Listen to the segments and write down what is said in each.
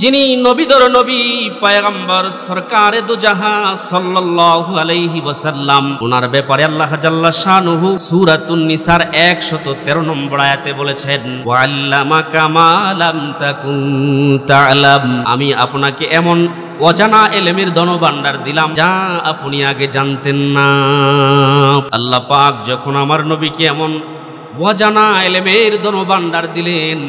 যিনি নবীদের নবী পয়গম্বর সরকারে দু জাহান সাল্লাল্লাহু আলাইহি ওয়াসাল্লাম, ওনার ব্যাপারে আল্লাহ জাল্লা শানুহু সূরাতুন নিসার 113 নম্বর আয়াতে বলেছেন, ওয়া আল্লামাকা মা লাম তাকুন তা'লাম, আমি আপনাকে এমন অজানা এলেমের ধনভাণ্ডার দিলাম যা আপনি আগে জানতেন না। আল্লাহ পাক যখন আমার নবীকে এমন অজানা এলেমের ধনভাণ্ডার দিলেন,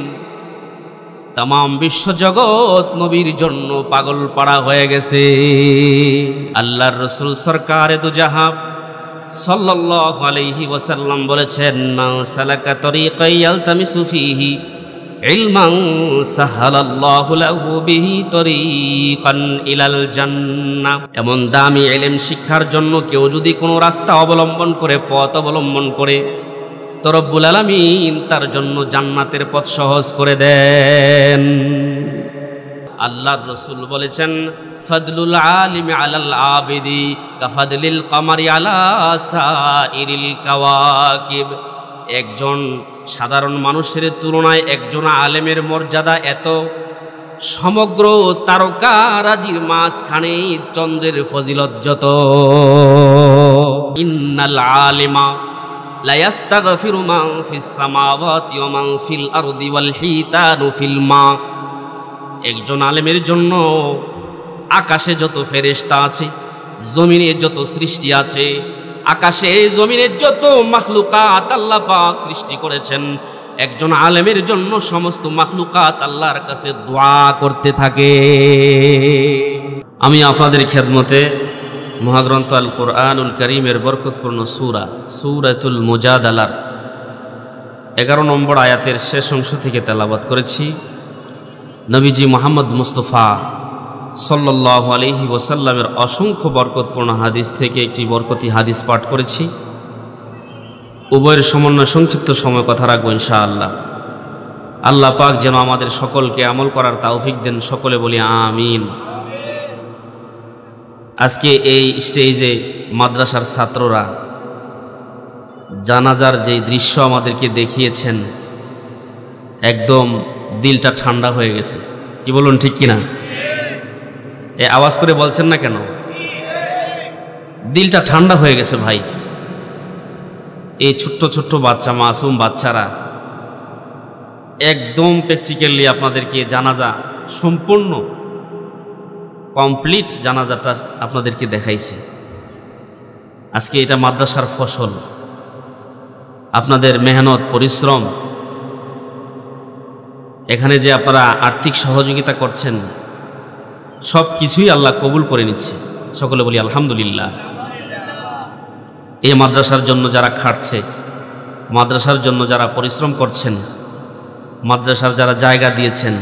তাম বিশ্বজগৎ নবীর জন্য পাগল পাড়া হয়ে গেছে। আল্লাহর রাসূল সরকারে দু জাহান সাল্লাল্লাহু আলাইহি ওয়াসাল্লাম বলেছেন, মান সালাকা তরিকান ইয়ালতামিসু ফীহি ইলমান সাহালাল্লাহু লাহু বিহি তরিকান ইলাল জান্নাহ। এমন দামি ইলম শিক্ষার জন্য কেউ যদি কোনো রাস্তা অবলম্বন করে, পথ অবলম্বন করে, তো রব্বুল আলামিন তার জন্য জান্নাতের পথ সহজ করে দেন। আল্লাহর রাসূল বলেছেন, ফাদলুল আলিমি আলাল আবিদি কাফাদলিল কমারি আলা সাইরিল কাওয়াকিব। একজন সাধারণ মানুষের তুলনায় একজন আলেমের মর্যাদা এত, সমগ্র তারকারাজির মাঝখানে চন্দ্রের ফজিলত যত। ইন্নাল আলিমা লা ইস্তাগফিরু মান ফিস সামাওয়াতি ওয়া মান ফিল আরদি ওয়াল হিতানু ফিল মা। একজন আলেমের জন্য আকাশে যত ফেরেশতা আছে, জমিনে যত সৃষ্টি আছে, আকাশে জমিনে যত মাখলুকাত আল্লাহ পাক সৃষ্টি করেছেন, একজন আলেমের জন্য সমস্ত মাখলুকাত আল্লাহর কাছে দোয়া করতে থাকে। আমি আপনাদের খেদমতে মহাগ্রন্থ আল কোরআনুল কারীমের বরকতপূর্ণ সূরাতুল মুজাদালার 11 নম্বর আয়াতের শেষ অংশ থেকে তেলাওয়াত করেছি। নবীজি মুহাম্মদ মুস্তাফা সাল্লাল্লাহু আলাইহি ওয়াসাল্লামের অসংখ্য বরকতপূর্ণ হাদিস থেকে একটি বরকতি হাদিস পাঠ করেছি। উভয়ের সমন্বয় সংক্ষিপ্ত সময় কথা রাখবো ইনশাআল্লাহ। আল্লাহ পাক যেন আমাদের সকলকে আমল করার তৌফিক দেন, সকলে বলি আমিন। আজকে এই স্টেজে মাদ্রাসার ছাত্ররা জানাজার যে দৃশ্য আমাদেরকে দেখিয়েছেন, একদম দিলটা ঠান্ডা হয়ে গেছে। কি বলুন, ঠিক কিনা? এ আওয়াজ করে বলছেন না কেন? দিলটা ঠান্ডা হয়ে গেছে ভাই। এই ছোট্ট ছোট্ট বাচ্চা, মাসুম বাচ্চারা একদম প্র্যাকটিক্যালি আপনাদেরকে জানাজা সম্পূর্ণ কমপ্লিট জানাজাটা আপনাদেরকে দেখাইছে। আজকে এটা মাদ্রাসার ফসল, আপনাদের মেহনত, পরিশ্রম। এখানে যে আপনারা আর্থিক সহযোগিতা করছেন, সব কিছুই আল্লাহ কবুল করে নিচ্ছে। সকলে বলি আলহামদুলিল্লাহ। এই মাদ্রাসার জন্য যারা খাটছে, মাদ্রাসার জন্য যারা পরিশ্রম করছেন, মাদ্রাসার যারা জায়গা দিয়েছেন,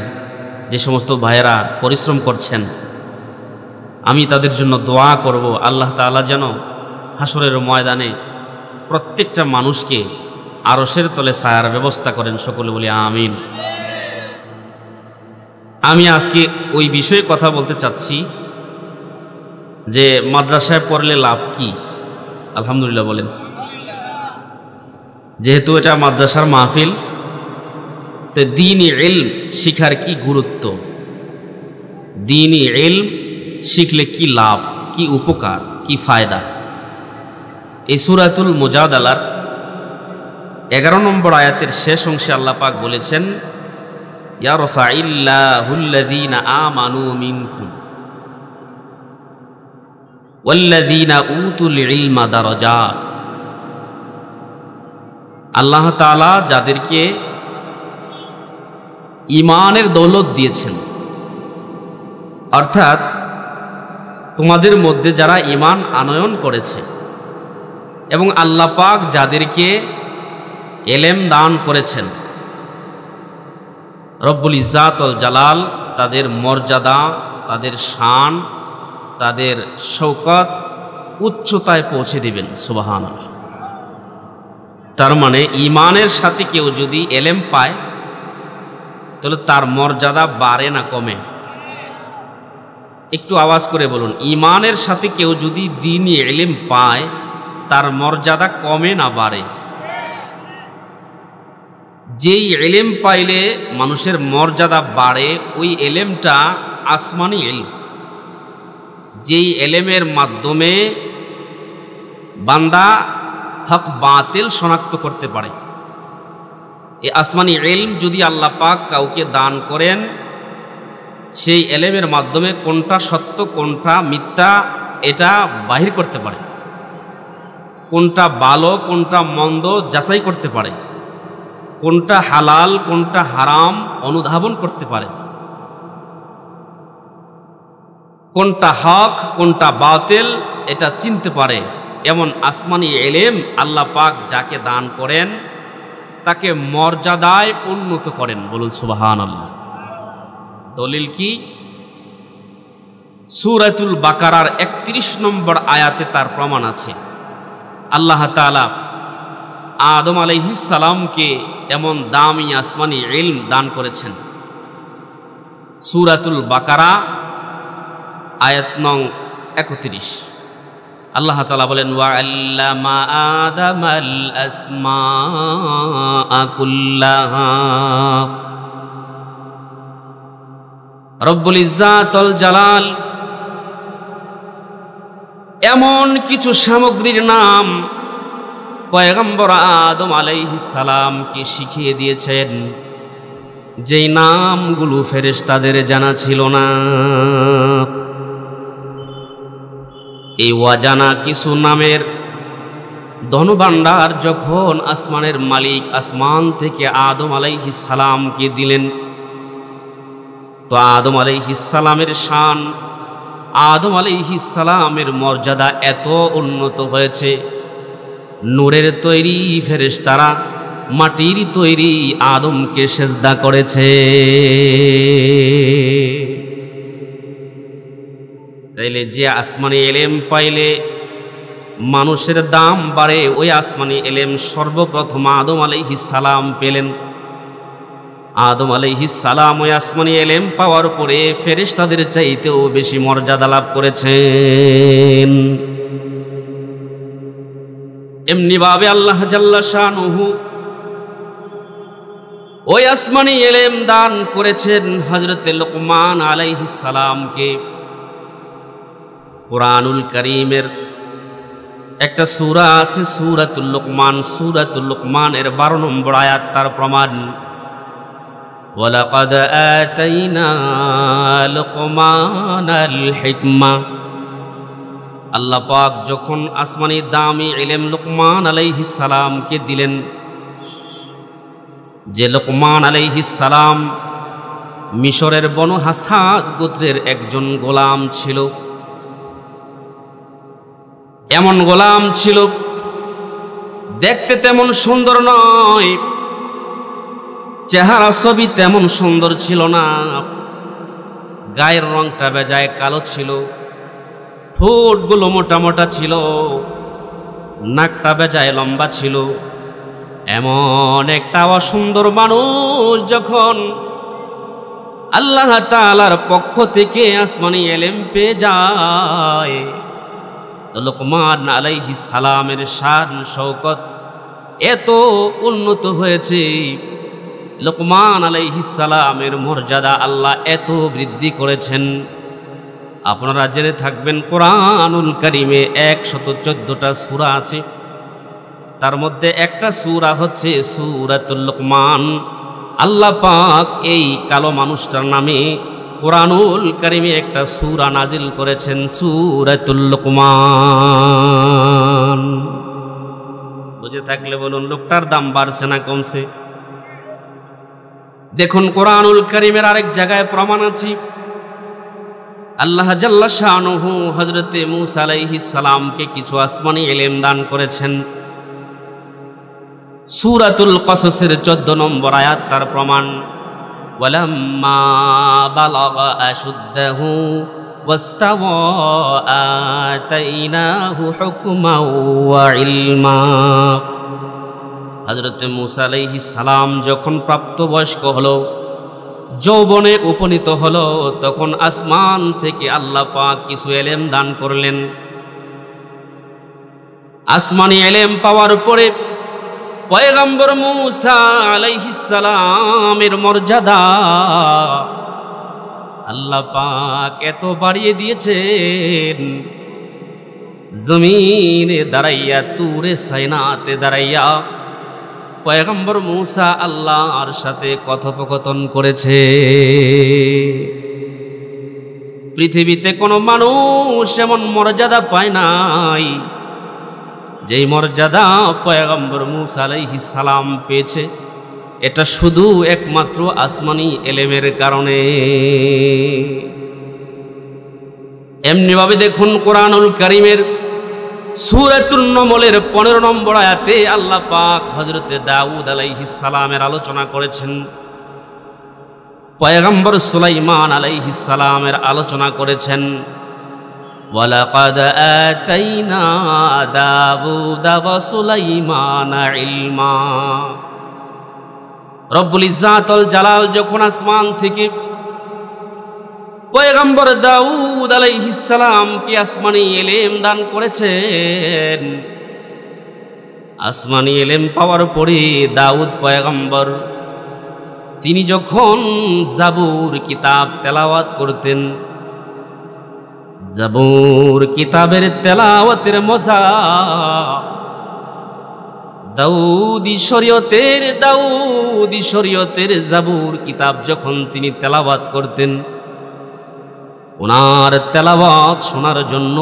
যে সমস্ত ভাইয়েরা পরিশ্রম করছেন, আমি তাদের জন্য দোয়া করব, আল্লাহ তাআলা যেন হাসরের ময়দানে প্রত্যেকটা মানুষকে আরশের তলে ছায়ার ব্যবস্থা করেন। সকলে বলি আমিন। আমি আজকে ওই বিষয়ে কথা বলতে চাচ্ছি যে মাদ্রাসায় পড়লে লাভ কি। আলহামদুলিল্লাহ বলেন। যেহেতু এটা মাদ্রাসার মাহফিল, তো দ্বীনি ইলম শিখার কি গুরুত্ব, দ্বীনি ইলম শিখলে কি লাভ, কি উপকার, কি ফায়দা। এই সূরাতুল মুজাদালার 11 নম্বর আয়াতের শেষ অংশে আল্লাহ পাক বলেছেন, ইয়ারফাইল্লাহুল্লাযীনা আমানু মিনকুম ওয়াল্লাযীনা উতুল ইলমা দারাজাত। আল্লাহ তাআলা যাদেরকে ঈমানের দৌলত দিয়েছেন, অর্থাৎ তোমাদের মধ্যে যারা ঈমান আনয়ন করেছে, এবং আল্লাহ পাক যাদেরকে এলেম দান করেছেন, রব্বুল ইজ্জাত ওয়াল জালাল তাদের মর্যাদা, তাদের শান, তাদের শৌকত উচ্চতায় পৌঁছে দিবেন। সুবহানাল্লাহ। তার মানে ঈমানের সাথে কেউ যদি এলেম পায়, তাহলে তার মর্যাদা বাড়ে না কমে? একটু আওয়াজ করে বলুন, ঈমানের সাথে কেউ যদি দ্বীনি ইলম পায়, তার মর্যাদা কমে না বাড়ে? যেই এলেম পাইলে মানুষের মর্যাদা বাড়ে, ওই এলেমটা আসমানি এলম। যেই এলেমের মাধ্যমে বান্দা হক বাতিল শনাক্ত করতে পারে, এই আসমানি এলম যদি আল্লাহ পাক কাউকে দান করেন, সেই এলেমের মাধ্যমে কোনটা সত্য কোনটা মিথ্যা এটা বাহির করতে পারে, কোনটা ভালো কোনটা মন্দ যাচাই করতে পারে, কোনটা হালাল কোনটা হারাম অনুধাবন করতে পারে, কোনটা হক কোনটা বাতিল এটা চিনতে পারে। এমন আসমানি এলেম আল্লাহ পাক যাকে দান করেন তাকে মর্যাদায় উন্নত করেন। বলুন সুবহানাল্লাহ। দলিল কি? সূরাতুল বাকারার ৩১ নম্বর আয়াতে তার প্রমাণ আছে। আল্লাহ তাআলা আদম আলাইহিস সালামকে এমন দামি আসমানি ইলম দান করেছেন। সূরাতুল বাকারা আয়াত নং ৩১ আল্লাহ তাআলা বলেন, ওয়া আল্লামা আদামাল আসমাআ কুল্লাহা। রব্বুল ইজ্জাত ওয়াল জালাল এমন কিছু সামগ্রীর নাম পয়গম্বর আদম আলাইহিস সালামকে শিখিয়ে দিয়েছেন, যেই নামগুলো ফেরেশতাদের জানা ছিল না। এই অজানা কিছু নামের ধনভাণ্ডার যখন আসমানের মালিক আসমান থেকে আদম আলাইহিস সালামকে দিলেন, তো আদম আলাইহিস সালামের শান, আদম আলাইহিস সালামের মর্যাদা এত উন্নত হয়েছে, নূরের তৈরি ফেরেশতারা মাটির তৈরি আদমকে সেজদা করেছে। তাইলে যে আসমানি এলেম পাইলে মানুষের দাম বাড়ে, ওই আসমানি এলেম সর্বপ্রথম আদম আলাইহিস সালাম পেলেন। আদম আলাইহিস সালাম ওই আসমানি এলেম পাওয়ার পরে ফেরেশতাদের চাইতেও বেশি মর্যাদা লাভ করেছেন। এমনি ভাবে আল্লাহ জাল্লা শানুহু ওই আসমানি এলেম দান করেছেন হযরত লুকমান আলাইহিস সালামকে। কুরআনুল কারীমের একটা সূরা আছে সূরাতুল লুকমান, সূরাতুল লুকমানের 12 নম্বর আয়াত তার প্রমাণ। ওয়ালাকাদ আতাইনা লুকমানাল হিকমা। আল্লাহ পাক যখন আসমানি দামি ইলম লুকমান আলাইহিস সালামকে দিলেন, যে লুকমান আলাইহিস সালাম মিশরের বনু হাসাস গোত্রের একজন গোলাম ছিল। এমন গোলাম ছিল দেখতে তেমন সুন্দর নয়, চেহারা ছবি তেমন সুন্দর ছিল না, গায়ের রংটা বেজায় কালো ছিল, ঠোঁটগুলো মোটা মোটা ছিল, নাকটা বেজায় লম্বা ছিল। এমন একটা অসুন্দর মানুষ যখন আল্লাহ তাআলার পক্ষ থেকে আসমানি ইলম পেয়ে যায়, তো লুকমান আলাইহিস সালামের শান শওকত এত উন্নত হয়েছে, লুকমান আলাইহিস সালামের মর্যাদা আল্লাহ এত বৃদ্ধি করেছেন। আপনারা জেনে থাকবেন কুরআনুল কারীমে 114টা সূরা আছে, তার মধ্যে একটা সূরা হচ্ছে সূরাতুল লুকমান। আল্লাহ পাক এই কালো মানুষটার নামে কুরআনুল কারীমে একটা সূরা নাজিল করেছেন, সূরাতুল লুকমান। বুঝে থাকলে বলুন লোকটার দাম বাড়ছে না কমছে? দেখুন কুরআনুল কারীমের আরেক জায়গায় প্রমাণ আছে। আল্লাহ জাল্লা শানুহু হযরতে মূসা আলাইহিস সালামকে কিছু আসমানি ইলম দান করেছেন। সূরাতুল কসসের 14 নম্বর আয়াত তার প্রমাণ। ওয়ালাম্মা বালাগা আশুদ্দাহু ওয়াস্তাওয়া আতাইনাহু হুকমান ওয়া ইলমা। হযরতে মূসা আলাইহিস সালাম যখন প্রাপ্তবয়স্ক হলো, যৌবনে উপনীত হলো, তখন আসমান থেকে আল্লাহ পাক কিছু ইলম দান করলেন। আসমানি ইলম পাওয়ার পরে পয়গম্বর মূসা আলাইহিস সালামের মর্যাদা আল্লাহ পাক এত বাড়িয়ে দিয়েছেন, জমিনে দাঁড়াইয়া তুরে সাইনাতে দাঁড়াইয়া পয়গম্বর মূসা আল্লাহর সাথে কথোপকথন করেছে। পৃথিবীতে কোনো মানুষ এমন মর্যাদা পায় নাই যেই মর্যাদা পয়গম্বর মূসা আলাইহিস সালাম পেয়েছে। এটা শুধু একমাত্র আসমানি এলেমের কারণে। এমনিভাবে দেখুন কোরআনুল কারীমের সূরাতুন নমলের 15 নম্বর আয়াতে আল্লাহ পাক হযরতে দাউদ আলাইহিস সালামের আলোচনা করেছেন, পয়গম্বর সুলাইমান আলাইহিস সালামের আলোচনা করেছেন। ওয়ালাকাদ আতাইনা দাউদা ওয়া সুলাইমানা ইলমা। রব্বুল ইজ্জাতুল জালাল যখন আসমান থেকে পয়গম্বর দাউদ আলাইহিস সালামকে আসমানি ইলম দান করেছেন, আসমানি ইলম পাওয়ার পরে দাউদ পয়গম্বর তিনি যখন জাবুর কিতাব তেলাওয়াত করতেন, জাবুর কিতাবের তেলাওয়াতের মজা দাউদি শরীয়তের জাবুর কিতাব যখন তিনি তেলাওয়াত করতেন, ওনার তেলাওয়াত শোনার জন্য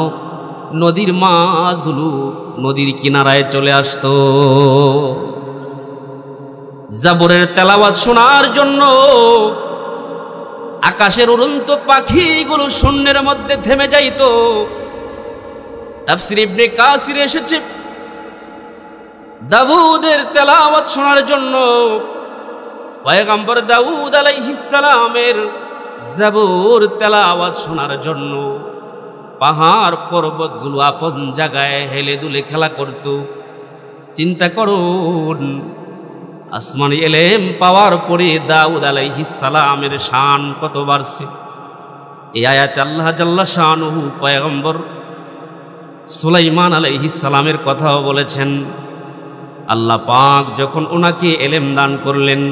নদীর মাছগুলো নদীর কিনারায় চলে আসতো। জাবুরের তেলাওয়াত শোনার জন্য আকাশের উড়ন্ত পাখিগুলো শূন্যের মধ্যে থেমে যাইত। তাফসীর ইবনে কাসির এসেছে, দাউদের তেলাওয়াত শোনার জন্য পয়গম্বর দাউদ আলাইহিস সালামের জাবুর তেলাওয়াত শোনার জন্য পাহাড় পর্বতগুলো আপন জায়গায় হেলে দুলে খেলা করত। চিন্তা করুন, আসমানি ইলম পাওয়ার পরে দাউদ আলাইহিস সালামের শান কত বাড়ছে। এই আয়াতে আল্লাহ জাল্লা শানুহু পয়গম্বর সুলাইমান আলাইহিস সালামের কথাও বলেছেন। আল্লাহ পাক যখন ওনাকে ইলম দান করলেন,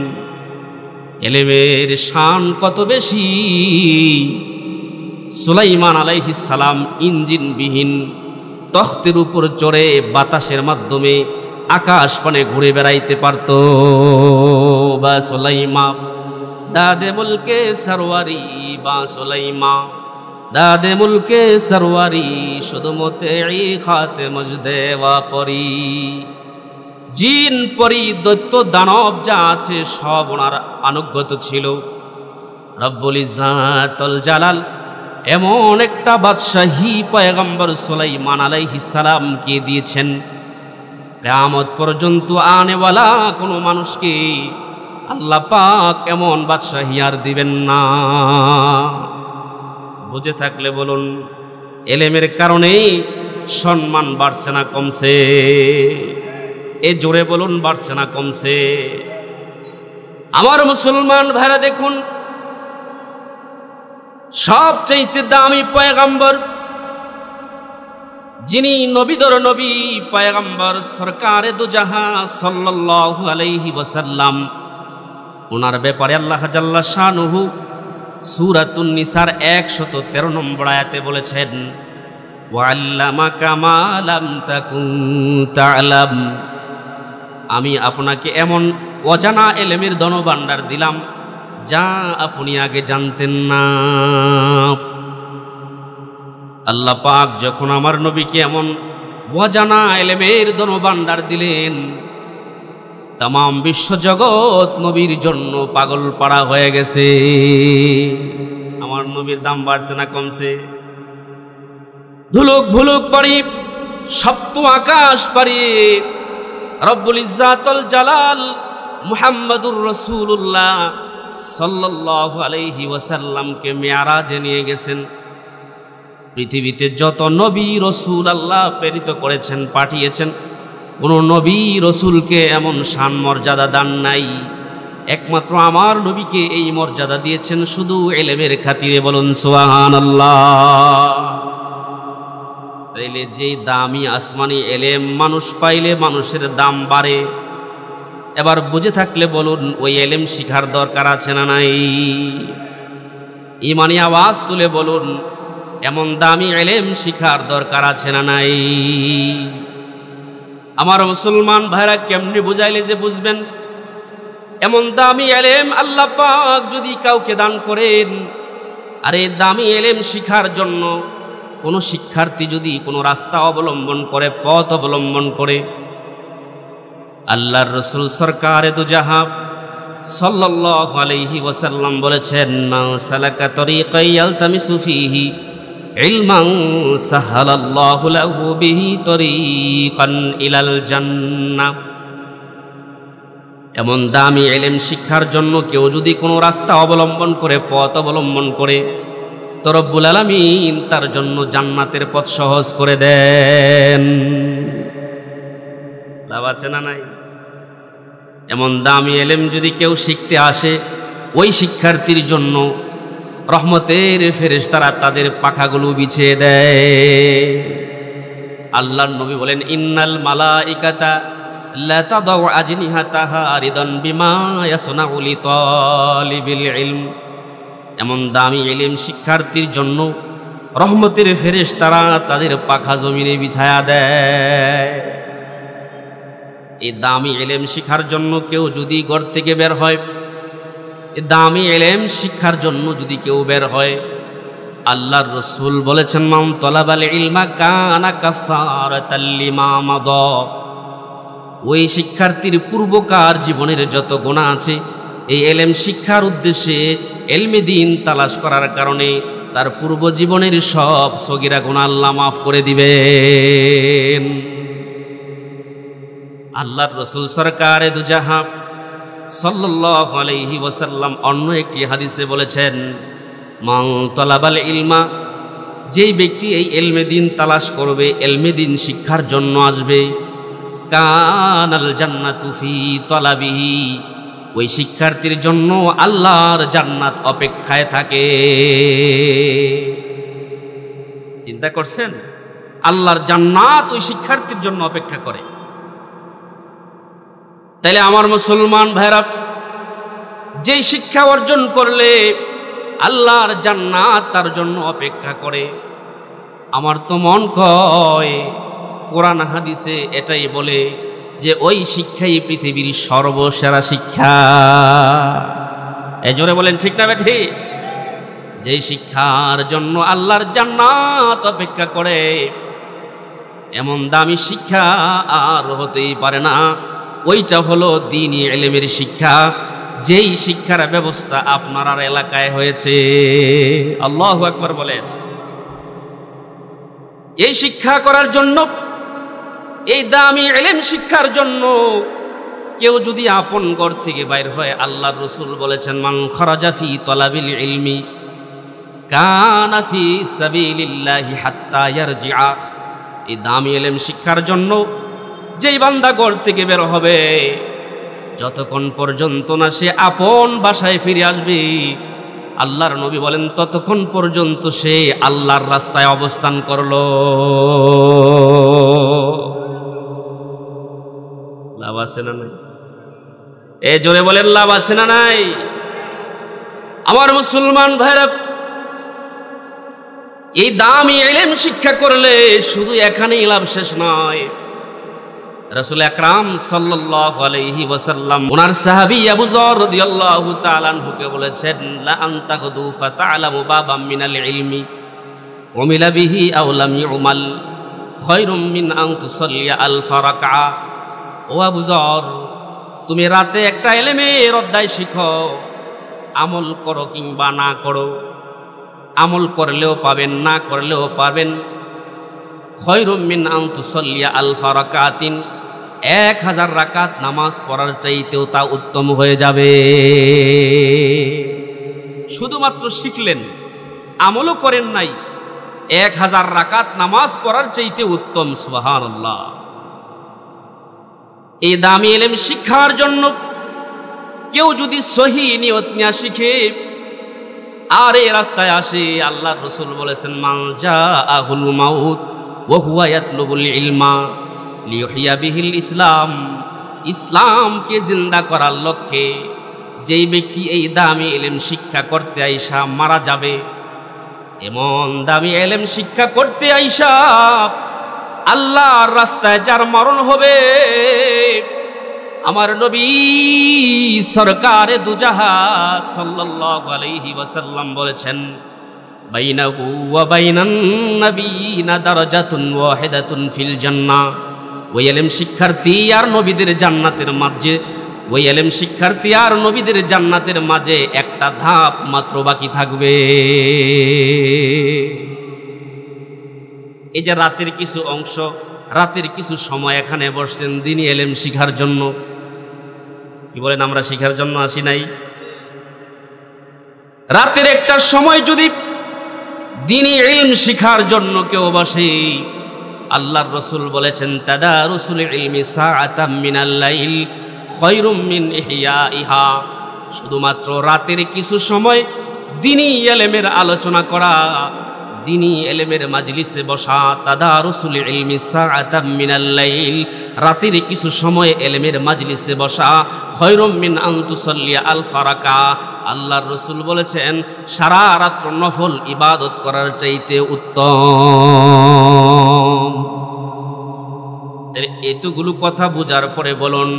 ইলমের শান কত বেশি। সুলাইমান আলাইহিস সালাম ইঞ্জিনবিহীন তখতের উপর চড়ে বাতাসের মাধ্যমে আকাশ পানে ঘুরে বেড়াইতে পারত। বা সুলাইমা দাদে মুলকে সরওয়ারি, বা সুলাইমা দাদে মুলকে সরওয়ারি, শুধু মতে খাতে মজদে ওয়া পরি। জিন পরি দৈত্য দানব যা আছে সব ওনার আনুগত ছিল। রব্বুল ইজ্জাতুল জালাল এমন একটা বাদশাহী পয়গম্বর সুলাইমান আলাইহিস সালামকে দিয়েছেন, কিয়ামত পর্যন্ত আনেওয়ালা কোনো মানুষকে আল্লাহ পাক এমন বাদশাহী আর দিবেন না। বুঝে থাকলে বলুন, ইলমের কারণে সম্মান বাড়ছে না কমছে? এ জোরে বলুন, বাড়ছে না কমছে? আমার মুসলমান ভাইরা দেখুন, সবচেয়ে দামি পয়গম্বর যিনি নবীদের নবী পয়গম্বর সরকারে দু জাহান সাল্লাল্লাহু আলাইহি ওয়াসাল্লাম, ওনার ব্যাপারে আল্লাহ জাল্লা শানুহু সূরাতুন নিসার 113 নম্বর আয়াতে বলেছেন, ওয়াল্লামাকা মা লাম তাকুন তা'লাম। আমি আপনাকে এমন অজানা ইলমের ধনভাণ্ডার দিলাম যা আপনি আগে জানতেন না। আল্লাহ পাক যখন আমার নবীকে এমন অজানা ইলমের ধনভাণ্ডার দিলেন, তাম বিশ্বজগৎ নবীর জন্য পাগল পাড়া হয়ে গেছে। আমার নবীর দাম বাড়ছে না কমছে? ধুলুক ভুলুক পারি সপ্ত আকাশ পারিয়ে রব্বুল ইজ্জাতুল জালাল মুহাম্মাদুর রাসূলুল্লাহ সাল্লাল্লাহু আলাইহি ওয়াসাল্লামকে মেরাজে নিয়ে গেছেন। পৃথিবীতে যত নবী রসুল আল্লাহ প্রেরিত করেছেন, পাঠিয়েছেন, কোন নবী রসুলকে এমন শান মর্যাদা দান নাই। একমাত্র আমার নবীকে এই মর্যাদা দিয়েছেন শুধু ইলমের খাতিরে। বলুন সুবহানাল্লাহ। তাইলে যে দামি আসমানি ইলম মানুষ পাইলে মানুষের দাম বাড়ে, এবার বুঝে থাকলে বলুন ওই এলেম শিখার দরকার আছে না নাই? ইমানি আওয়াজ তুলে বলুন এমন দামি এলেম শিখার দরকার আছে না নাই? আমার মুসলমান ভাইরা কেমনি বুঝাইলে যে বুঝবেন? এমন দামি এলেম আল্লাহ পাক যদি কাউকে দান করেন, আর এই দামি এলেম শিখার জন্য কোনো শিক্ষার্থী যদি কোনো রাস্তা অবলম্বন করে, পথ অবলম্বন করে, আল্লাহর রাসূল সরকারে দু জাহান সাল্লাল্লাহু আলাইহি ওয়াসাল্লাম বলেছেন, মান সালাকা তরিকান ইয়ালতামিসু ফীহি ইলমান সাহালাল্লাহু লাহু বিহি তরিকান ইলাল জান্নাহ। এমন দামি ইলম শিক্ষার জন্য কেউ যদি কোনো রাস্তা অবলম্বন করে, পথ অবলম্বন করে, তো রব্বুল আলামিন তার জন্য জান্নাতের পথ সহজ করে দেন। লাভ আছে না নাই? এমন দামি ইলম যদি কেউ শিখতে আসে, ওই শিক্ষার্থীর জন্য রহমতের ফেরেশতারা তাদের পাখাগুলো বিছিয়ে দেয়। আল্লাহর নবী বলেন, ইন্নাল মালাইকাতা লা তাদাউ আজনিহাতাহা রিদান বিমা ইয়াসনাউ লিতালিবিল ইলম। এমন দামি ইলম শিক্ষার্থীর জন্য রহমতের ফেরেশতারা তাদের পাখা জমিনে বিছায়া দেয়। এই দামি ইলম শিখার জন্য কেউ যদি ঘর থেকে বের হয়, দামি ইলম শিক্ষার জন্য যদি কেউ বের হয়, আল্লাহর রাসূল বলেছেন, মান তালাবাল ইলমা কানা কাফারাতাল লিমা মাদা। ওই শিক্ষার্থীর পূর্বকার জীবনের যত গুনাহ আছে, এই ইলম শিক্ষার উদ্দেশ্যে ইলমে দ্বীন তালাশ করার কারণে তার পূর্ব জীবনের সব সগীরা গুনাহ আল্লাহ মাফ করে দিবেন। আল্লাহর রাসূল সরকারে দু জাহান সাল্লাল্লাহু আলাইহি ওয়াসাল্লাম অন্য একটি হাদিসে বলেছেন, মান তালাবাল ইলমা, যেই ব্যক্তি এই ইলমে দ্বীন তালাশ করবে, ইলমে দ্বীন শিক্ষার জন্য আসবে, কানাল জান্নাতু ফি তালাবিহি, ওই শিক্ষার্থীর জন্য আল্লাহর জান্নাত অপেক্ষায় থাকে। চিন্তা করছেন? আল্লাহর জান্নাত ওই শিক্ষার্থীর জন্য অপেক্ষা করে। তাইলে আমার মুসলমান ভাইরা, যেই শিক্ষা অর্জন করলে আল্লাহর জান্নাত তার জন্য অপেক্ষা করে, আমার তো মন কয় কোরআন হাদিসে এটাই বলে যে ওই শিক্ষাই পৃথিবীর সর্বসেরা শিক্ষা। জোরে বলেন ঠিক না বেঠি? যেই শিক্ষার জন্য আল্লাহর জান্নাত অপেক্ষা করে, এমন দামি শিক্ষা আর হতেই পারে না। ওইটা হলো দ্বীনি ইলমের শিক্ষা, যেই শিক্ষার ব্যবস্থা আপনার আর এলাকায় হয়েছে। আল্লাহু আকবার বলেন। এই শিক্ষা করার জন্য, এই দামি ইলম শিক্ষার জন্য কেউ যদি আপন ঘর থেকে বাইর হয়, আল্লাহর রাসূল বলেছেন, মান খারাজা ফি তালাবিল ইলমি কানা ফি সাবিলিল্লাহি হাত্তা ইয়ারজিআ। এই দামি ইলম শিক্ষার জন্য যেই বান্দা ঘর থেকে বের হবে, যতক্ষণ পর্যন্ত না সে আপন বাসায় ফিরে আসবে, আল্লাহর নবী বলেন ততক্ষণ পর্যন্ত সে আল্লাহর রাস্তায় অবস্থান করলো। লাভ আছে না নাই? জোরে বলেন লাভ আছে না নাই? আমার মুসলমান ভাইরা, এই দামি ইলম শিক্ষা করলে শুধু এখানেই লাভ শেষ নয়। রাসূল আকরাম সাল্লাল্লাহু আলাইহি ওয়াসাল্লাম ওনার সাহাবী আবু যর রাদিয়াল্লাহু তাআলা আনহুকে বলেছেন, লা আনতা গুদু ফাতা'লামু বাবাম মিনাল ইলমি উমিলা বিহি আও লাম ইউমাল খায়রুম মিন আন তুসাল্লিয়া আলফা রাকআ। ও আবু যর, তুমি রাতে একটা ইলমের অধ্যায় শিখো, আমল করো কিংবা না করো, আমল করলেও পাবেন, না করলেও পাবেন। খায়রুম মিন আন তুসাল্লিয়া আলফা রাকাতিন, 1000 রাকাত নামাজ পড়ার চাইতেও তা উত্তম হয়ে যাবে। শুধুমাত্র শিখলেন, আমলও করেন নাই, 1000 রাকাত নামাজ পড়ার চাইতে উত্তম। সুবহানাল্লাহ। এই দামি ইলম শিক্ষার জন্য কেউ যদি সহি নিয়ত নিয়ে শিখে আর এই রাস্তায় আসে, আল্লাহর রাসূল বলেছেন, মান জাআহুল মাউত ওয়া হুয়া ইয়াতলুবুল ইলমা লিইহইয়া বিহিল ইসলাম ইসলামকে জিন্দা করার লক্ষ্যে যেই ব্যক্তি এই দামি ইলম শিক্ষা করতে আইসা মারা যাবে, এমন দামি ইলম শিক্ষা করতে আইসা আল্লাহর রাস্তায় যার মরণ হবে, আমার নবী সরকারে দুজাহা সাল্লাল্লাহু আলাইহি ওয়াসাল্লাম বলেছেন, বাইনাহু ওয়া বাইনান নাবিয়িনা দারাজাতুন ওয়াহিদাতুন ফিল জান্নাহ। ওই ইলম শিক্ষার্থী আর নবীদের জান্নাতের মাঝে, ওই ইলম শিক্ষার্থী আর নবীদের জান্নাতের মাঝে একটা ধাপ মাত্র বাকি থাকবে। এই যে রাতের কিছু অংশ, রাতের কিছু সময় এখানে বসছেন দ্বীনি ইলম শিখার জন্য। কি বলেন, আমরা শিখার জন্য আসি নাই? রাতের একটা সময় যদি দ্বীনি ইলম শিখার জন্য কেউ বসে, আল্লাহর রাসূল বলেছেন, তাদারুসুল ইলমি সাআতাম মিনাল লাইল খায়রুম মিন ইহইয়াইহা। শুধুমাত্র রাতের কিছু সময় দ্বীনি ইলমের আলোচনা করা, দ্বীনি ইলমের মাজলিসে বসা, তাদারুসুল ইলমি সাআতাম মিনাল লাইল, রাতের কিছু সময় ইলমের মাজলিসে বসা, খায়রুম মিন আন তুসাল্লিয়া আলফা রাকা। আল্লাহর রাসূল বলেছেন, সারা রাত নফল ইবাদত করার চাইতে উত্তম। এতগুলো কথা বোঝার পরে বলুন,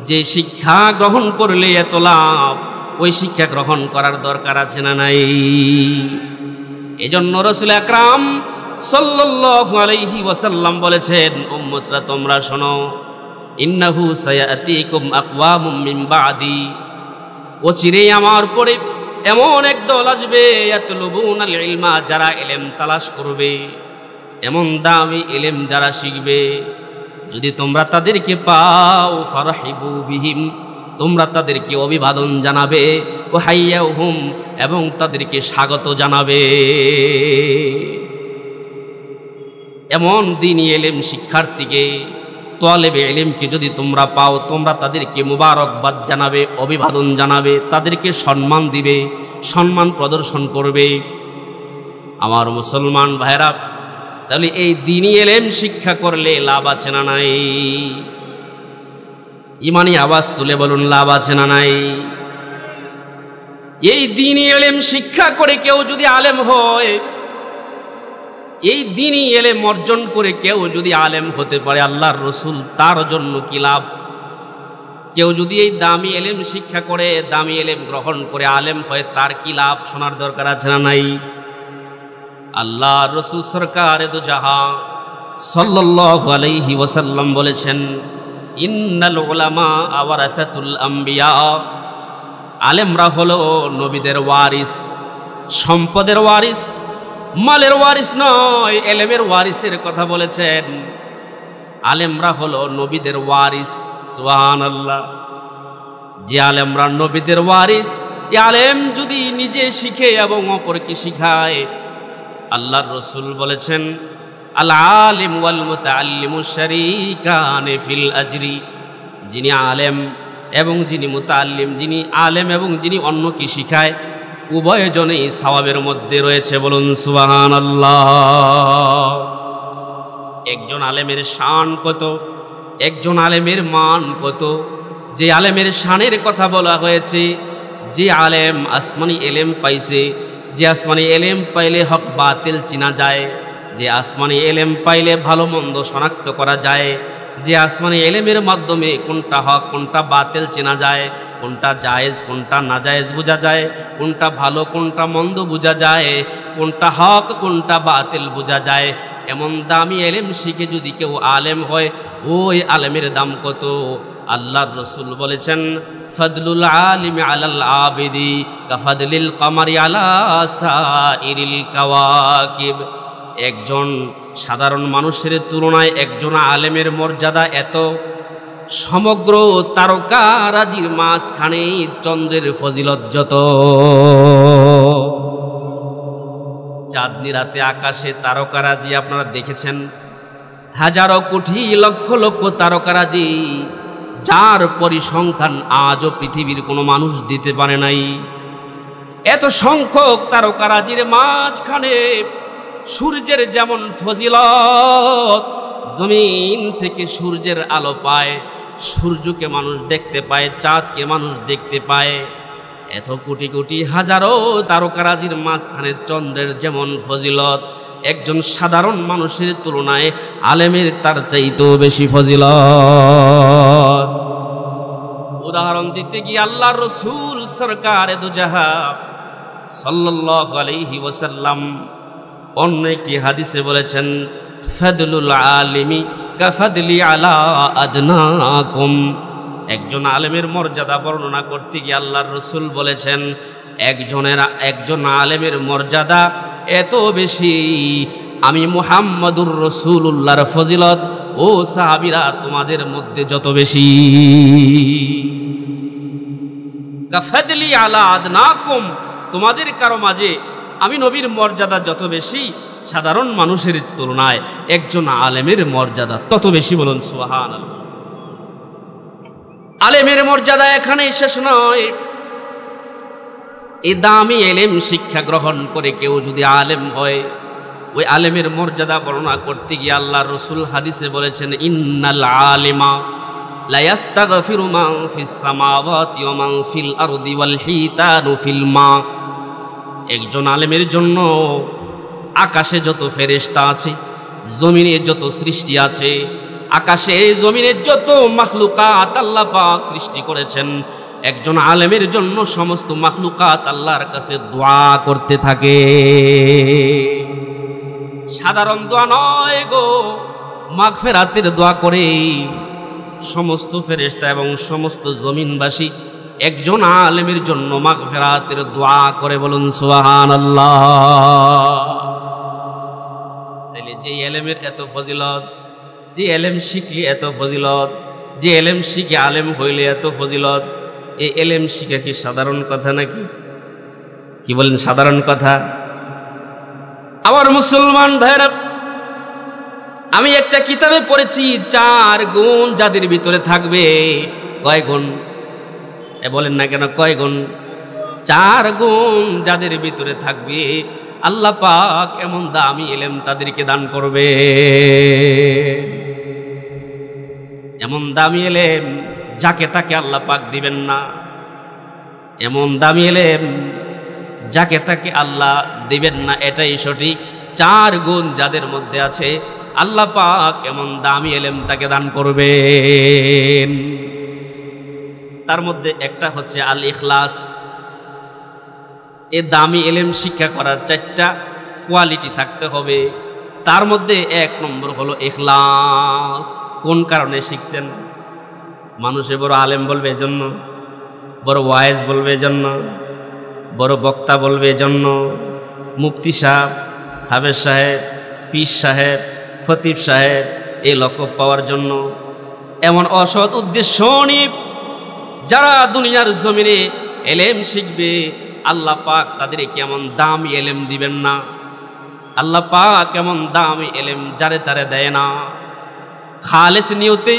যে শিক্ষা গ্রহণ করলে এত লাভ, ওই শিক্ষা গ্রহণ করার দরকার আছে না নাই? এজন্য রাসূল আকরাম সাল্লাল্লাহু আলাইহি ওয়াসাল্লাম বলেছেন, উম্মতরা তোমরা শোনো, ইন্নাহু সায়াতিকুম আকওয়ামুম মিন বাদি, অচিরেই আমার পরে এমন এক দল আসবে, ইয়াতলুবুনাল ইলমা, যারা ইলম তালাশ করবে, এমন দামি ইলম যারা শিখবে, যদি তোমরা তাদেরকে পাও, ফারহিবু বিহিম, তোমরা তাদেরকে অভিবাদন জানাবে, ও হাইয়াহুম, এবং তাদেরকে স্বাগত জানাবে। এমন দ্বীনি ইলম শিক্ষার্থীকে, তালেবে ইলমকে যদি তোমরা পাও, তোমরা তাদেরকে মুবারকবাদ জানাবে, অভিবাদন জানাবে, তাদেরকে সম্মান দিবে, সম্মান প্রদর্শন করবে। আমার মুসলমান ভাইরা, তাহলে এই দ্বীনি ইলম শিক্ষা করলে লাভ আছে না নাই? ইমানি আওয়াজ তুলে বলুন, লাভ আছে না নাই? এই দ্বীনি ইলম শিক্ষা করে কেউ যদি আলেম হয়, এই দ্বীনি ইলম অর্জন করে কেউ যদি আলেম হতে পারে, আল্লাহর রাসূল তার জন্য কি লাভ? কেউ যদি এই দামি ইলম শিক্ষা করে, দামি ইলম গ্রহণ করে আলেম হয়, তার কি লাভ? শোনার দরকার আছে না নাই? আল্লাহর রাসূল সরকারে দু জাহান সাল্লাল্লাহু আলাইহি ওয়াসাল্লাম বলেছেন, ইন্নাল উলামা ওয়ারাসাতুল আম্বিয়া, আলেমরা হলো নবীদের ওয়ারিস, সম্পদের ওয়ারিস, মালের ওয়ারিস নয়, ইলমের ওয়ারিসের কথা বলেছেন। আলেমরা হলো নবীদের ওয়ারিস। সুবহানাল্লাহ। যে আলেমরা নবীদের ওয়ারিস, এই আলেম যদি নিজে শিখে এবং অপরকে শিখায়, আল্লাহর রাসূল বলেছেন, আল আলিম ওয়াল মুতাআল্লিমু শারীকানে ফিল আজরি, যিনি আলেম এবং যিনি মুতাআল্লিম, যিনি আলেম এবং যিনি অন্যকে শিখায়, উভয়জনেই সওয়াবের মধ্যে রয়েছে। বলুন সুবহানাল্লাহ। একজন আলেমের শান কত, একজন আলেমের মান কত। যে আলেমের শানের কথা বলা হয়েছে, যে আলেম আসমানি ইলম পাইছে, যে আসমানি ইলম পাইলে হক বাতিল চিনা যায়, যে আসমানি ইলম পাইলে ভালো মন্দ শনাক্ত করা যায়, যে আসমানি ইলমের মাধ্যমে কোনটা হক কোনটা বাতিল চেনা যায়, কোনটা জায়েজ কোনটা নাজায়েজ বোঝা যায়, কোনটা ভালো কোনটা মন্দ বোঝা যায়, কোনটা হক কোনটা বাতিল বোঝা যায়, এমন দামি ইলম শিখে যদি কেউ আলেম হয়, ওই আলেমের দাম কত? আল্লাহর রাসূল বলেছেন, ফাদলুল আলিমি আলাল আবিদি কাফাদলিল কামারি আলা সাইরিল কাওয়াকিব। একজন সাধারণ মানুষের তুলনায় একজন আলেমের মর্যাদা এত, সমগ্র তারকারাজির মাঝখানে চন্দ্রের ফজিলত যত। চাঁদনি রাতে আকাশে তারকারাজি আপনারা দেখেছেন, হাজারো কোটি লক্ষ লক্ষ তারকারাজি, যার পরিসংখ্যান আজও পৃথিবীর কোনো মানুষ দিতে পারে নাই। এত সংখ্যক তারকারাজির মাঝখানে সূর্যের যেমন ফজিলত, জমিন থেকে সূর্যের আলো পায়, সূর্যকে মানুষ দেখতে পায়, চাঁদকে মানুষ দেখতে পায়, এত কোটি কোটি হাজারো তারকারাজির মাঝখানে চন্দ্রের যেমন ফজিলত, একজন সাধারণ মানুষের তুলনায় আলেমের তার চাইতেও বেশি ফজিলত। উদাহরণ দিতে গিয়ে আল্লাহর রাসূল সরকারে দু জাহান সাল্লাল্লাহু আলাইহি ওয়াসাল্লাম অন্য একটি হাদিসে বলেছেন, ফাদলুল আলিমি কাফাদলি আলা আদনাকুম। একজন আলেমের মর্যাদা বর্ণনা করতে গিয়ে আল্লাহর রাসূল বলেছেন, একজন আলেমের মর্যাদা এত বেশি, আমি মুহাম্মাদুর রাসূলুল্লাহর ফজিলত ও সাহাবীরা তোমাদের মধ্যে যত বেশি। কাফাদলি আলা আদনাকুম, তোমাদের কারো মাঝে আমি নবীর মর্যাদা যত বেশি, সাধারণ মানুষের তুলনায় একজন আলেমের মর্যাদা তত বেশি। বলুন সুবহানাল্লাহ। আলেমের মর্যাদা এখানেই শেষ নয়। এই দামি এলেম শিক্ষা গ্রহণ করে কেউ যদি আলেম হয়, ওই আলেমের মর্যাদা বর্ণনা করতে গিয়ে আল্লাহর রাসূল হাদিসে বলেছেন, ইন্নাল আলিমা লা ইস্তাগফিরু মান ফিস সামাওয়াতি ওয়া মান ফিল আরদি ওয়াল হিতানু ফিল মা। একজন আলেমের জন্য আকাশে যত ফেরেশতা আছে, জমিনে যত সৃষ্টি আছে, আকাশে জমিনে যত মাখলুকাত আল্লাহ পাক সৃষ্টি করেছেন, একজন আলেমের জন্য সমস্ত মাখলুকাত আল্লাহর কাছে দোয়া করতে থাকে। সাধারণ দোয়া নয় গো, মাগফিরাতের দোয়া করে সমস্ত ফেরেশতা এবং সমস্ত জমিনবাসী একজন আলেমের জন্য মাগফিরাতের দোয়া করে। বলুন সুবহানাল্লাহ। তাইলে যে এলেমের এত ফজিলত, যে এলেম শিখলে এত ফজিলত, যে এলেম শিখে আলেম হইলে এত ফজিলত, এই এলেম শিখা কি সাধারণ কথা নাকি? কি বলেন, সাধারণ কথা? আমার মুসলমান ভাইরা, আমি একটা কিতাবে পড়েছি 4 গুণ যাদের ভিতরে থাকবে। কয় গুণ? বলেন না কেন, কয় গুণ? 4 গুণ যাদের ভিতরে থাকবে, আল্লাহ পাক এমন দামি এলেম তাদেরকে দান করবে। এমন দামি এলেম যাকে তাকে আল্লাহ পাক দিবেন না। এমন দামি এলেম যাকে তাকে আল্লাহ দিবেন না, এটাই সঠিক। 4 গুণ যাদের মধ্যে আছে, আল্লাহ পাক এমন দামি এলেম তাকে দান করবেন। তার মধ্যে একটা হচ্ছে আল ইখলাস। এ দামি এলেম শিক্ষা করার 4টা কোয়ালিটি থাকতে হবে। তার মধ্যে 1 নম্বর হলো ইখলাস। কোন কারণে শিখছেন? মানুষে বড় আলেম বলবে এজন্য, বড় ওয়াইজ বলবে এজন্য, বড় বক্তা বলবে এজন্য, মুফতি সাহেব, হাফেজ সাহেব, পীর সাহেব, খতিব সাহেব, এই লকব পাওয়ার জন্য। এমন অসৎ উদ্দেশ্য নিয়ে যারা দুনিয়ার জমিনে এলেম শিখবে, আল্লাহ পাক তাদেরকে এমন দামি এলেম দিবেন না। আল্লাহ পাক এমন দামি এলেম যারে তারে দেয় না। খালেস নিয়তে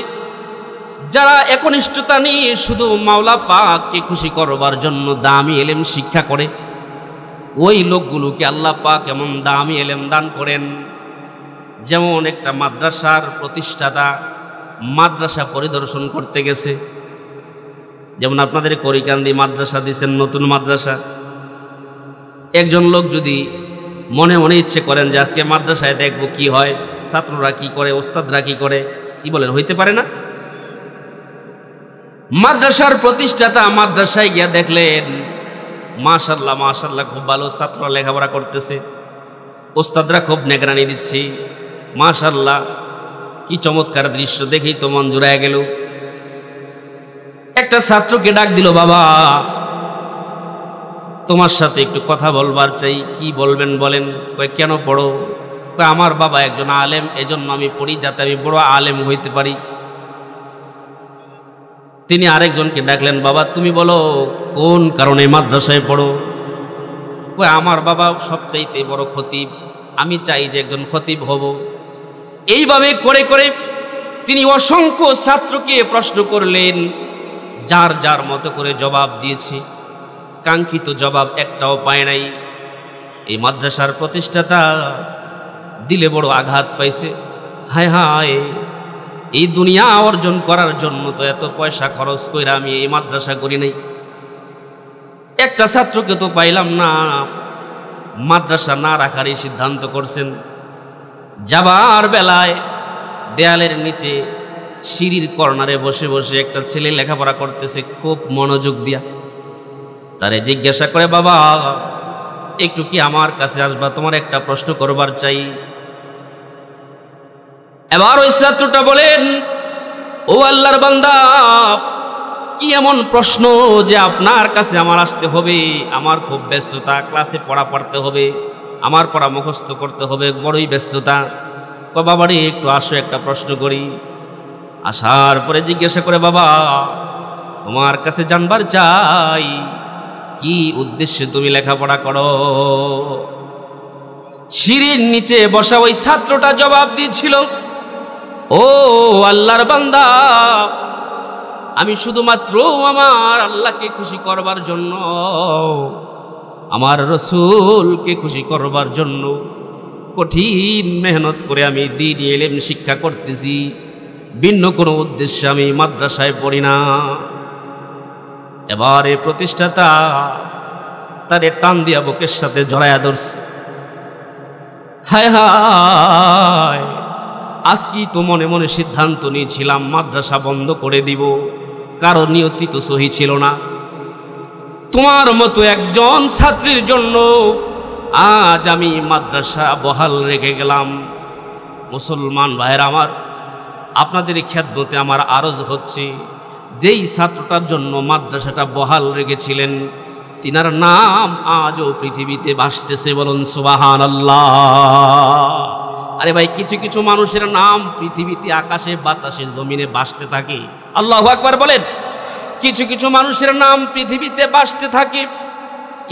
যারা একনিষ্ঠতা নিয়ে শুধু মাওলা পাককে খুশি করবার জন্য দামি এলেম শিক্ষা করে, ওই লোকগুলোকে আল্লাহ পাক এমন দামি এলেম দান করেন। যেমন একটা মাদ্রাসার প্রতিষ্ঠাতা মাদ্রাসা পরিদর্শন করতে গেছে, যেমন আপনাদের করিকান্দি মাদ্রাসা দিচ্ছেন, নতুন মাদ্রাসা। একজন লোক যদি মনে মনে ইচ্ছে করেন যে আজকে মাদ্রাসায় দেখবো কি হয়, ছাত্ররা কি করে, ওস্তাদরা কি করে, কি বলেন, হইতে পারে না? মাদ্রাসার প্রতিষ্ঠাতা মাদ্রাসায় গিয়া দেখলেন, মাশাআল্লাহ মাশাআল্লাহ খুব ভালো ছাত্ররা লেখাপড়া করতেছে, ওস্তাদরা খুব নেগরানি দিচ্ছে, মাশাআল্লাহ কি চমৎকার দৃশ্য, দেখেই তো মন জুড়ায় গেল। একটা ছাত্রকে ডাক দিল, বাবা তোমার সাথে একটু কথা বলবার চাই। কি বলবেন বলেন? কয় কেন পড়ো? কয় আমার বাবা একজন আলেম, এজন্য আমি পড়ি যাতে আমি বড় আলেম হইতে পারি। তিনি আরেকজনকে ডাকলেন, বাবা তুমি বলো কোন কারণে মাদ্রাসায় পড়ো? কয় আমার বাবা সবচাইতে বড় খতিব, আমি চাই যে একজন খতিব হব। এইভাবে করে করে তিনি অসংখ্য ছাত্রকে প্রশ্ন করলেন, যার যার মতো করে জবাব দিয়েছে, কাঙ্ক্ষিত জবাব একটাও পায় নাই। এই মাদ্রাসার প্রতিষ্ঠাতা দিলে বড় আঘাত পাইছে। হায় হায়, এই দুনিয়া অর্জন করার জন্য তো এত পয়সা খরচ কইরা আমি এই মাদ্রাসা করি নাই, একটা ছাত্রকে তো পাইলাম না। মাদ্রাসা না রাখারই সিদ্ধান্ত করছেন। যাবার বেলায় দেয়ালের নিচে সিঁড়ির কর্নারে বসে বসে একটা ছেলে লেখাপড়া করতেছে খুব মনোযোগ দিয়া। তারে জিজ্ঞাসা করে, বাবা একটু কি আমার কাছে আসবা, তোমার একটা প্রশ্ন করবার চাই। এবার ওই ছাত্রটা বলেন, ও আল্লাহর বান্দা, কি এমন প্রশ্ন যে আপনার কাছে আমার আসতে হবে? আমার খুব ব্যস্ততা, ক্লাসে পড়া পড়তে হবে, আমার পড়া মুখস্থ করতে হবে, বড়ই ব্যস্ততা। বাবারে একটু আসো, একটা প্রশ্ন করি। আসার পরে জিজ্ঞাসা করে, বাবা তোমার কাছে জানবার চাই কি উদ্দেশ্যে তুমি লেখাপড়া করো? সিঁড়ির নিচে বসা ওই ছাত্রটা জবাব দিয়েছিল, ও আল্লাহর বান্দা, আমি শুধুমাত্র আমার আল্লাহকে খুশি করবার জন্য, আমার রসুলকে খুশি করবার জন্য কঠিন মেহনত করে আমি দ্বীনি ইলম শিক্ষা করতেছি, ভিন্ন কোনো উদ্দেশ্যে আমি মাদ্রাসায় পড়ি না। এবারে প্রতিষ্ঠাতা তারে টান দিয়া বুকের সাথে জড়ায়া ধরছে। হায় হায়, আজকেই তো মনে মনে সিদ্ধান্ত নিয়েছিলাম মাদ্রাসা বন্ধ করে দিব, কারো নিয়তি তো সহি ছিল না। তোমার মতো একজন ছাত্রীর জন্য আজ আমি মাদ্রাসা বহাল রেখে গেলাম। মুসলমান ভাইয়ের আমার, আপনাদের খেদমতে আমার আরজ হচ্ছে, যেই ছাত্রটার জন্য মাদ্রাসাটা বহাল রেখেছিলেন, তিনার নাম আজও পৃথিবীতে ভাসতেছে। বলুন সুবহানাল্লাহ। আরে ভাই, কিছু কিছু মানুষের নাম পৃথিবীতে আকাশে বাতাসে জমিনে ভাসতে থাকে। আল্লাহু আকবার বলেন। কিছু কিছু মানুষের নাম পৃথিবীতে ভাসতে থাকে।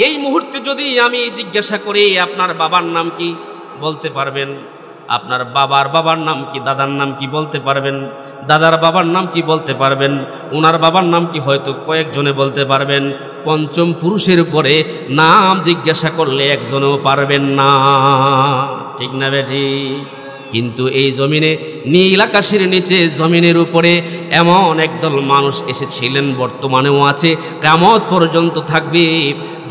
এই মুহূর্তে যদি আমি জিজ্ঞাসা করি আপনার বাবার নাম কি, বলতে পারবেন? আপনার বাবার নাম কি, দাদার নাম কি বলতে পারবেন? দাদার বাবার নাম কি বলতে পারবেন? ওনার বাবার নাম কি হয়তো কয়েকজনে বলতে পারবেন। পঞ্চম পুরুষের পরে নাম জিজ্ঞাসা করলে একজনেও পারবেন না, ঠিক না বেটি? কিন্তু এই জমিনে, নীল আকাশের নিচে জমিনের উপরে এমন একদল মানুষ এসেছিলেন, বর্তমানেও আছে, কিয়ামত পর্যন্ত থাকবে,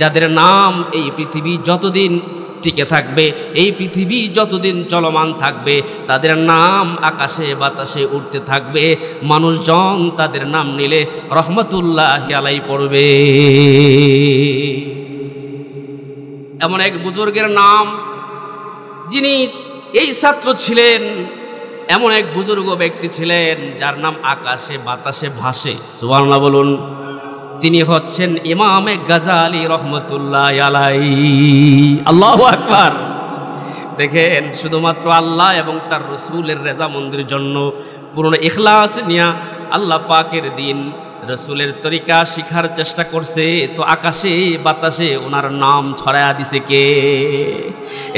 যাদের নাম এই পৃথিবী যতদিন টিকে থাকবে, এই পৃথিবী যতদিন চলমান থাকবে, তাদের নাম আকাশে বাতাসে উঠতে থাকবে। মানুষজন তাদের নাম নিলে রহমতুল্লাহি আলাইহি পড়বে। এমন এক বুজুর্গের নাম, যিনি এই ছাত্র ছিলেন, এমন এক বুজুর্গ ব্যক্তি ছিলেন যার নাম আকাশে বাতাসে ভাসে। সুবহানাল্লাহ বলুন। তিনি হচ্ছেন ইমামে গাজালি রহমতুল্লাহি আলাইহি। আল্লাহু আকবার। দেখেন, শুধুমাত্র আল্লাহ এবং তার রসুলের রেজামন্দির জন্য পূর্ণ ইখলাস নিয়া আল্লাহ পাকের দিন, রসুলের তরিকা শিখার চেষ্টা করছে, তো আকাশে বাতাসে ওনার নাম ছড়ায়া দিছে কে?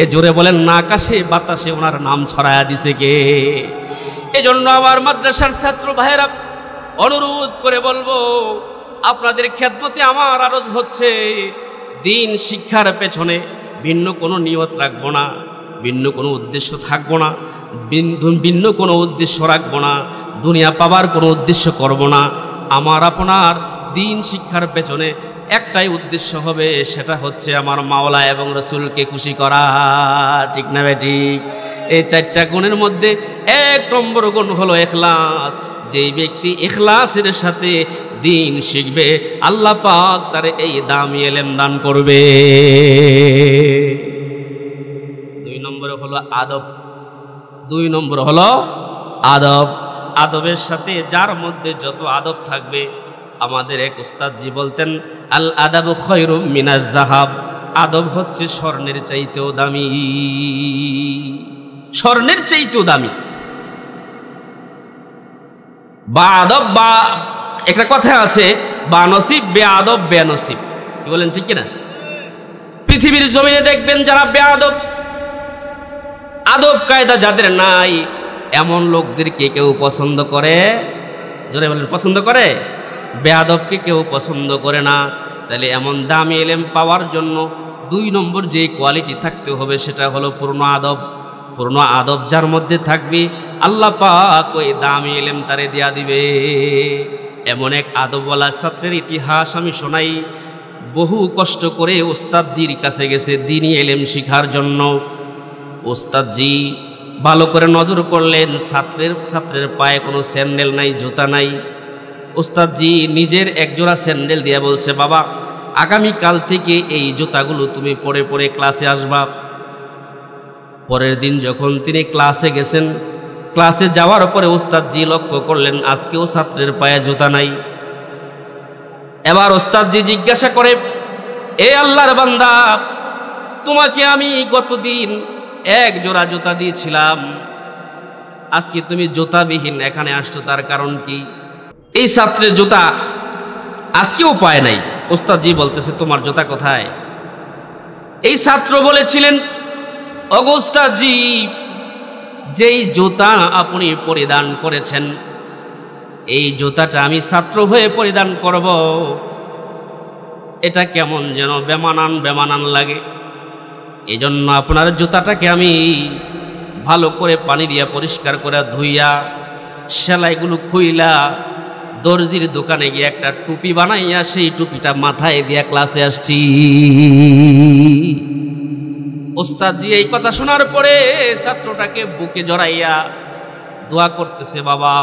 এ জোরে বলেন না, আকাশে বাতাসে ওনার নাম ছড়ায়া দিছে কে? এজন্য আমার মাদ্রাসার ছাত্র ভাইয়েরা, অনুরোধ করে বলবো, আপনাদের খেদমতে আমার আরজ হচ্ছে, দিন শিক্ষার পেছনে ভিন্ন কোনো নিয়ত রাখবো না, ভিন্ন কোনো উদ্দেশ্য থাকবো না, ভিন্ন কোনো উদ্দেশ্য রাখবো না, দুনিয়া পাবার কোনো উদ্দেশ্য করব না। আমার আপনার দিন শিক্ষার পেছনে একটাই উদ্দেশ্য হবে, সেটা হচ্ছে আমার মাওলা এবং রসুলকে খুশি করা, ঠিক না বেটি? এই চারটা গুণের মধ্যে এক নম্বর গুণ হলো ইখলাস। যেই ব্যক্তি ইখলাসের সাথে দিন শিখবে, আল্লাহ পাক তার এই দামি ইলম দান করবে। দুই নম্বরে হলো আদব। দুই নম্বর হলো আদব। আদবের সাথে যার মধ্যে যত আদব থাকবে, আমাদের এক উস্তাদজি বলতেন, আল আদাবু খায়রুম মিনাজ যাহাব। আদব হচ্ছে স্বর্ণের চাইতেও দামি, স্বর্ণের চাইতেও দামি। বা আদব, বা একটা কথা আছে, বা নসিব বে আদব বে নসিব, কি বলেন ঠিক কিনা? পৃথিবীর জমিনে দেখবেন যারা বেআদব, আদব কায়দা যাদের নাই, এমন লোকদেরকে কেউ পছন্দ করে? জোরে বলেন, পছন্দ করে? বেআদবকে কেউ পছন্দ করে না। তাহলে এমন দামি ইলম পাওয়ার জন্য দুই নম্বর যে কোয়ালিটি থাকতে হবে, সেটা হলো পূর্ণ আদব। পূর্ণ আদব যার মধ্যে থাকবে আল্লাহ পাক ওই দামি ইলম তারে দিয়া দিবে। এমন এক আদবওয়ালা ছাত্রের ইতিহাস আমি শোনাই। বহু কষ্ট করে ওস্তাদজির কাছে গেছে দ্বীনি ইলম শিখার জন্য। ওস্তাদজি ভালো করে নজর করলেন, ছাত্রের পায়ে কোনো স্যান্ডেল নাই, জুতা নাই। ওস্তাদজি নিজের একজোড়া স্যান্ডেল দিয়ে বলছে, বাবা আগামীকাল থেকে এই জুতাগুলো তুমি পরে পরে ক্লাসে আসবা। পরের দিন যখন তিনি ক্লাসে গেছেন, ক্লাসে যাওয়ার পরে ওস্তাদজি লক্ষ্য করলেন আজকেও ছাত্রের পায়ে জুতা নাই। এবার ওস্তাদজি জিজ্ঞাসা করে, এ আল্লাহর বান্দা, তোমাকে আমি গতদিন এক জোড়া জুতা দিয়েছিলাম, আজকে তুমি জুতাবিহীন এখানে আসছো, তার কারণ কি? এই ছাত্রের জুতা আজকেও পায় নাই। ওস্তাদজি বলতেছে, তোমার জুতা কোথায়? এই ছাত্র বলেছিলেন, ওগো ওস্তাদজি, যেই জুতা আপনি পরিধান করেছেন এই জুতাটা আমি ছাত্র হয়ে পরিধান করব, এটা কেমন যেন বেমানান বেমানান লাগে। এই জন্য আপনার জুতাটাকে আমি ভালো করে পানি দিয়া পরিষ্কার করে ধুইয়া সেলাইগুলো খুইলা দর্জির দোকানে গিয়ে একটা টুপি বানাইয়া সেই টুপিটা মাথায় দিয়া ক্লাসে আসছি। ওস্তাদজি এই কথা শোনার পরে ছাত্রটাকে বুকে জড়াইয়া দোয়া করতেছে, বাবা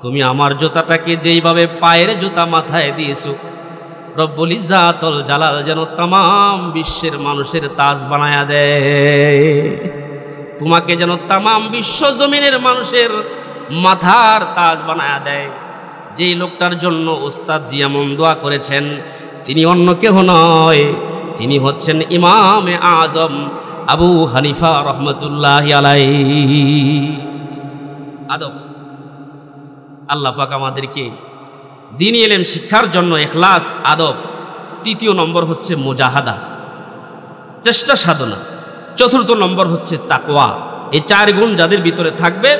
তুমি আমার জুতাটাকে যেইভাবে পায়ের জুতা মাথায় দিয়েছো, রব্বুল ইজ্জাতুল জালাল যেন তামাম বিশ্বের মানুষের তাজ বানায়া দেয়, তোমাকে যেন তামাম বিশ্ব জমিনের মানুষের মাথার তাজ বানায়া দেয়। যেই লোকটার জন্য ওস্তাদজি এমন দোয়া করেছেন তিনি অন্য কেহ নয়, তিনি হচ্ছেন ইমামে আজম আবু হানিফা রহমতুল্লাহি আলাইহি। আদব, আল্লাহ পাক আমাদেরকে দ্বীনি ইলম শিক্ষার জন্য ইখলাস, আদব। তৃতীয় নম্বর হচ্ছে মুজাহাদা, চেষ্টা সাধনা। চতুর্থ নম্বর হচ্ছে তাকওয়া। এই চার গুণ যাদের ভিতরে থাকবে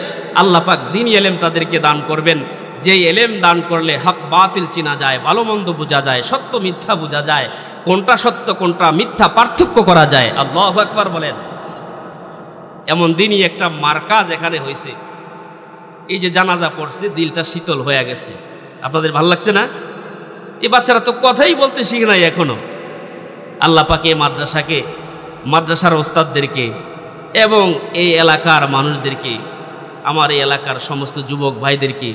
আল্লাহ পাক দ্বীনি ইলম তাদেরকে দান করবেন। যেই ইলম দান করলে হক বাতিল চিনা যায়, ভালো মন্দ বোঝা যায়, সত্য মিথ্যা বোঝা যায়, কোনটা সত্য কোনটা মিথ্যা পার্থক্য করা যায়। আল্লাহু আকবার বলেন। এমন দিনই একটা মার্কাজ এখানে হয়েছে, এই যে জানাজা পড়ছে দিলটা শীতল হয়ে গেছে। আপনাদের ভালো লাগছে না? এই বাচ্চারা তো কথাই বলতে শিখে নাই এখনো। আল্লাহ পাক এই মাদ্রাসার ওস্তাদদেরকে এবং এই এলাকার মানুষদেরকে, আমার এই এলাকার সমস্ত যুবক ভাইদেরকে,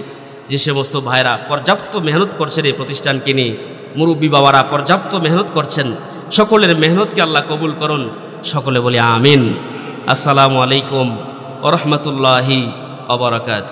যে সমস্ত ভাইরা পর্যাপ্ত মেহনত করছেন এই প্রতিষ্ঠানকে নিয়ে, মুরব্বী বাবারা পর্যাপ্ত মেহনত করছেন, সকলের মেহনতকে আল্লাহ কবুল করুন। সকলে বলি আমিন। আসসালামু আলাইকুম ওয়া রাহমাতুল্লাহি ওয়া বারাকাতুহু।